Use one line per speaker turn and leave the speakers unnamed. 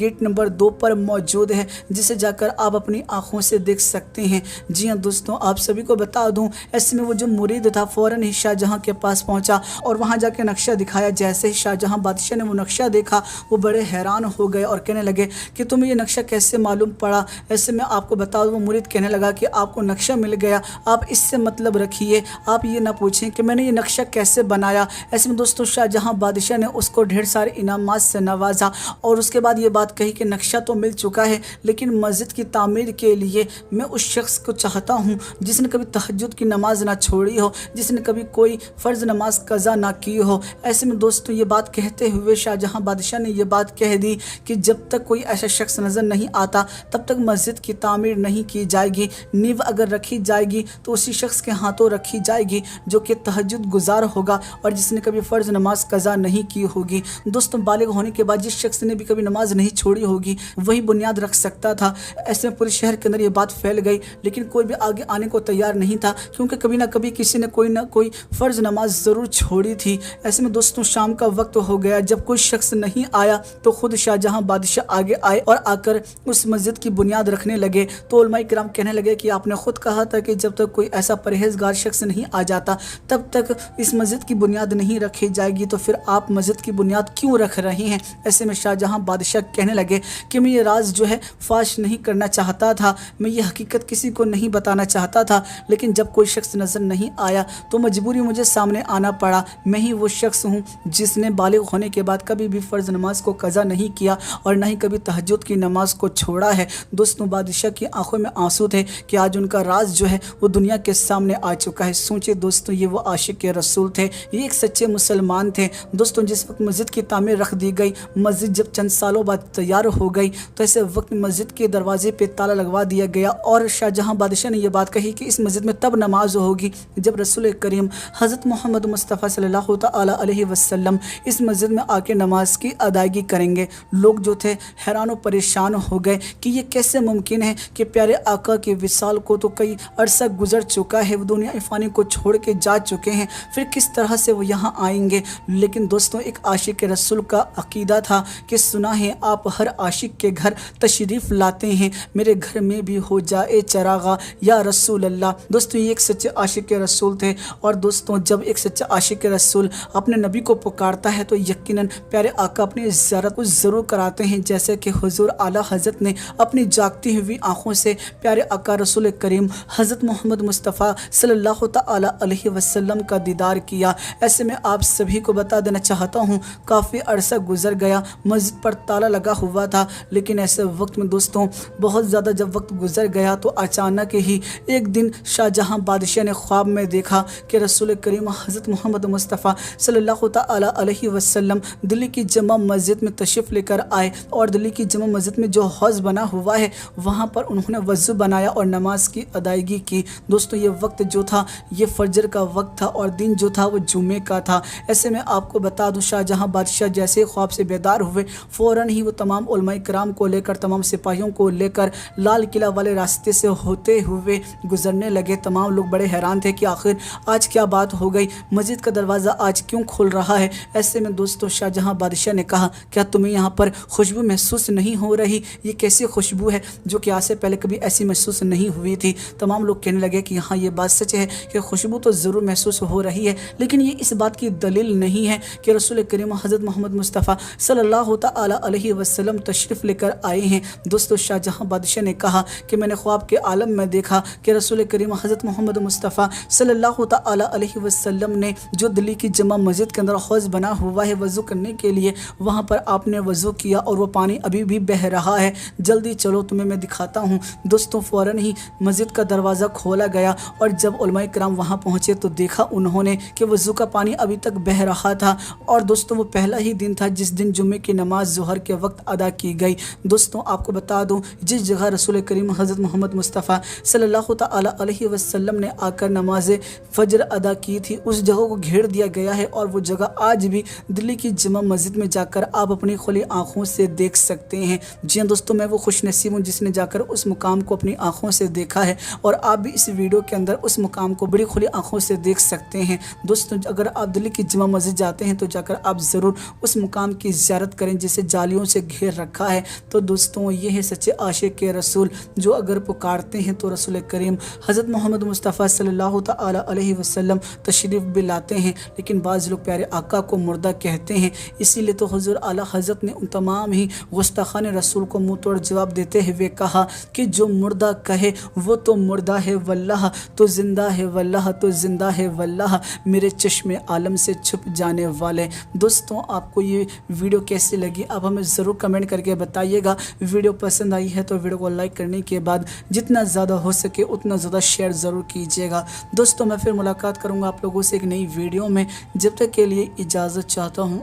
Gate number 2 پر موجود ہے، جسے جا کر آپ اپنی آنکھوں سے دیکھ سکتے ہیں۔ جی ہاں دوستوں، آپ سبھی کو بتا دوں، ایسے میں وہ جو مرید تھا فوراً ہی شاہ جہاں کے پاس پہنچا اور وہاں جا کے نقشہ دکھایا۔ جیسے ہی شاہ جہاں بادشاہ نے وہ نقشہ دیکھا، وہ بڑے حیران ہو گئے اور کہنے لگے کہ تمہیں یہ نقشہ کیسے معلوم پڑا؟ ایسے میں آپ کو بتا دوں، وہ مرید کہنے لگا کہ آپ کو نقشہ مل گیا، آپ اس سے مطلب رکھیے، آپ یہ نہ پوچھیں کہ میں نے یہ نقشہ کیسے بنایا۔ ایسے میں دوستوں شاہ جہاں بادشاہ نے اس کو ڈھیر سارے انعامات سے نوازا اور اس کے بعد یہ بات کہی کہ نقشہ تو مل چکا ہے، لیکن مسجد کی تعمیر کے لیے میں اس شخص کو چاہتا ہوں جس نے کبھی تہجد کی نماز نہ چھوڑی ہو، جس نے کبھی کوئی فرض نماز قضا نہ کی ہو۔ ایسے میں دوستوں یہ بات کہتے ہوئے شاہ جہاں بادشاہ نے یہ بات کہہ دی کہ جب تک کوئی ایسا شخص نظر نہیں آتا تب تک مسجد کی تعمیر نہیں کی جائے گی۔ نیو اگر رکھی جائے گی تو اسی شخص کے ہاتھوں رکھی جائے گی جو کہ تہجد گزار ہوگا اور جس نے کبھی فرض نماز قضا نہیں کی ہوگی۔ دوستوں بالغ ہونے کے بعد جس شخص نے بھی کبھی نماز نہیں چھوڑی ہوگی وہی بنیاد رکھ سکتا تھا۔ ایسے میں پورے شہر کے اندر یہ بات پھیل گئی، لیکن کوئی بھی آگے آنے کو تیار نہیں تھا، کیونکہ کبھی نہ کبھی کسی نے کوئی نہ کوئی فرض نماز ضرور چھوڑی تھی۔ ایسے میں دوستوں شام کا وقت ہو گیا، جب کوئی شخص نہیں آیا تو خود شاہ جہاں بادشاہ آگے آئے اور آ کر اس مسجد کی بنیاد رکھنے لگے۔ تو علماء کرام کہنے لگے کہ آپ نے خود کہا تھا کہ جب تک کوئی ایسا پرہیزگار شخص نہیں آ جاتا تب تک اس مسجد کی بنیاد نہیں رکھی جائے گی، تو پھر آپ مسجد کی بنیاد کیوں رکھ رہے ہیں؟ ایسے میں شاہ جہاں بادشاہ کہنے لگے کہ میں یہ راز جو ہے فاش نہیں کرنا چاہتا تھا، میں یہ حقیقت کسی کو نہیں بتانا چاہتا تھا، لیکن جب کوئی شخص نظر نہیں آیا تو مجبوری مجھے سامنے آنا پڑا۔ میں ہی وہ شخص ہوں جس نے بالغ ہونے کے بعد کبھی بھی فرض نماز کو قضا نہیں کیا اور نہ ہی کبھی تہجد کی نماز کو چھوڑا ہے۔ دوستوں بادشاہ کی آنکھوں میں آنسو تھے کہ آج ان کا راز جو ہے وہ دنیا کے سامنے آ چکا ہے۔ سوچے دوستوں، یہ وہ عاشق رسول تھے، یہ ایک سچے مسلمان تھے۔ دوستوں جس وقت مسجد کی تعمیر رکھ دی گئی، مسجد جب چند سالوں بعد تیار ہو گئی تو ایسے وقت مسجد کے دروازے پہ تالا لگوا دیا گیا اور شاہ جہاں بادشاہ نے یہ بات کہی کہ اس مسجد میں تب نماز ہوگی جب رسول کریم حضرت محمد مصطفیٰ صلی اللہ تعالی علیہ وسلم اس مسجد میں آ کے نماز کی ادائیگی کریں گے۔ لوگ جو تھے حیران و پریشان ہو گئے کہ یہ کیسے ممکن ہے کہ پیارے آقا کے وصال کو تو کئی عرصہ گزر چکا ہے، وہ دنیا فانی کو چھوڑ کے جا چکے ہیں، پھر کس طرح سے وہ یہاں آئیں گے؟ لیکن دوستوں ایک عاشق رسول کا عقیدہ تھا کہ سنا ہے آپ ہر عاشق کے گھر تشریف لاتے ہیں، میرے گھر میں بھی ہو جائے چراغا یا رسول اللہ۔ دوستوں یہ ایک سچے عاشق رسول تھے، اور دوستوں جب ایک سچا عاشق رسول اپنے نبی کو پکارتا ہے تو یقیناً پیارے آقا اپنی زیارت کو ضرور کراتے ہیں، جیسے کہ حضور اعلیٰ حضرت نے اپنی جاگتی ہوئی آنکھوں سے پیارے آقا رسول کریم حضرت محمد مصطفیٰ صلی اللہ تعالی علیہ وسلم کا دیدار کیا۔ ایسے میں آپ سبھی کو بتا دینا چاہتا ہوں کافی عرصہ گزر گیا، مسجد پر تالا لگا ہوا تھا، لیکن ایسے وقت میں دوستوں بہت زیادہ جب وقت گزر گیا تو اچانک ہی ایک دن شاہ جہاں بادشاہ نے خواب میں دیکھا کہ رسول کریم حضرت محمد مصطفیٰ صلی اللہ تعالی علیہ وسلم دلی کی جامع مسجد میں تشریف لے کر آئے، اور دلی کی جامع مسجد میں جو حوض بنا ہوا ہے وہاں پر انہوں نے وضو بنایا اور نماز کی ادائیگی کی۔ دوستوں یہ وقت جو تھا یہ فجر کا وقت تھا اور دن جو تھا وہ جمعے کا تھا۔ ایسے میں آپ کو بتا دوں شاہ جہاں بادشاہ جیسے خواب سے بیدار ہوئے فوراً ہی وہ تمام علماء کرام کو لے کر، تمام سپاہیوں کو لے کر لال قلعہ والے راستے سے ہوتے ہوئے گزرنے لگے۔ تمام لوگ بڑے حیران تھے کہ آخر آج کیا بات ہو گئی، مسجد کا دروازہ آج کیوں کھل رہا ہے؟ ایسے میں دوستوں شاہ جہاں بادشاہ نے کہا کیا تمہیں یہاں پر خوشبو محسوس نہیں ہو رہی؟ یہ کیسی خوشبو ہے جو کہ آج سے پہلے کبھی ایسی محسوس نہیں ہوئی تھی؟ تمام لوگ کہنے لگے کہ ہاں یہ بات سچ ہے کہ خوشبو تو ضرور محسوس ہو رہی ہے، لیکن یہ اس بات کی دلیل نہیں ہے کہ رسول کریم حضرت محمد مصطفیٰ صلی اللہ تعالی علیہ وسلم تشریف لے کر آئے ہیں۔ دوستو شاہ جہاں بادشاہ نے کہا کہ میں نے خواب کے عالم میں دیکھا کہ رسول کریم حضرت محمد مصطفیٰ صلی اللہ تعالی علیہ وسلم نے جو دلی کی جامع مسجد کے اندر حوض بنا ہوا ہے وضو کرنے کے لیے، وہاں پر آپ نے وضو کیا اور وہ پانی ابھی بھی بہہ رہا ہے، جلدی چلو تمہیں میں دکھاتا ہوں۔ دوستوں فوراً ہی مسجد کا دروازہ کھولا گیا اور جب علماء کرام وہاں پہنچے تو دیکھا انہوں نے کہ وضو کا پانی ابھی تک بہہ رہا تھا، اور دوستوں وہ پہلا ہی دن تھا جس دن جمعے کی نماز ظہر کے وقت ادا کی گئی۔ دوستوں آپ کو بتا دوں جس جگہ رسول کریم حضرت محمد مصطفیٰ صلی اللہ تعالی علیہ وسلم نے آ کر نماز فجر ادا کی تھی اس جگہ کو گھیر دیا گیا ہے، اور وہ جگہ آج بھی دلی کی جامع مسجد میں جا کر آپ اپنی کھلی آنکھوں سے دیکھ سکتے ہیں۔ جی ہاں دوستوں میں وہ خوش نصیب ہوں جس نے جا کر اس مقام کو اپنی آنکھوں سے دیکھا ہے، اور آپ بھی اس ویڈیو کے اندر اس مقام کو بڑی کھلی آنکھوں سے دیکھ سکتے ہیں۔ دوستوں اگر آپ دلی کی جامع مسجد جاتے ہیں تو جا کر آپ ضرور اس مقام کی زیارت کریں جسے جالیوں سے گھیر رکھا ہے۔ تو دوستوں یہ ہے سچے عاشق رسول جو اگر پکارتے ہیں تو رسول کریم حضرت محمد مصطفیٰ صلی اللہ تعالی علیہ وسلم تشریف بھی لاتے ہیں، لیکن بعض لوگ پیارے آقا کو مردہ کہتے ہیں۔ اسی لیے تو حضور اعلیٰ حضرت نے ان تمام ہی گستاخان رسول کو منہ توڑ جواب دیتے ہوئے کہا کہ جو مردہ کہے وہ تو مردہ ہے واللہ، تو زندہ ہے واللہ، تو زندہ ہے واللہ، میرے چشم عالم سے چھپ جانے والے۔ دوستوں آپ کو یہ ویڈیو کیسی لگی آپ ہمیں ضرور کمنٹ کر کے بتائیے گا۔ ویڈیو پسند آئی ہے تو ویڈیو کو لائک کرنے کے بعد جتنا زیادہ ہو سکے اتنا زیادہ شیئر ضرور کیجیے گا۔ دوستوں میں پھر ملاقات کروں گا آپ لوگوں سے ایک نئی ویڈیو میں، جب تک کے لیے اجازت چاہتا ہوں۔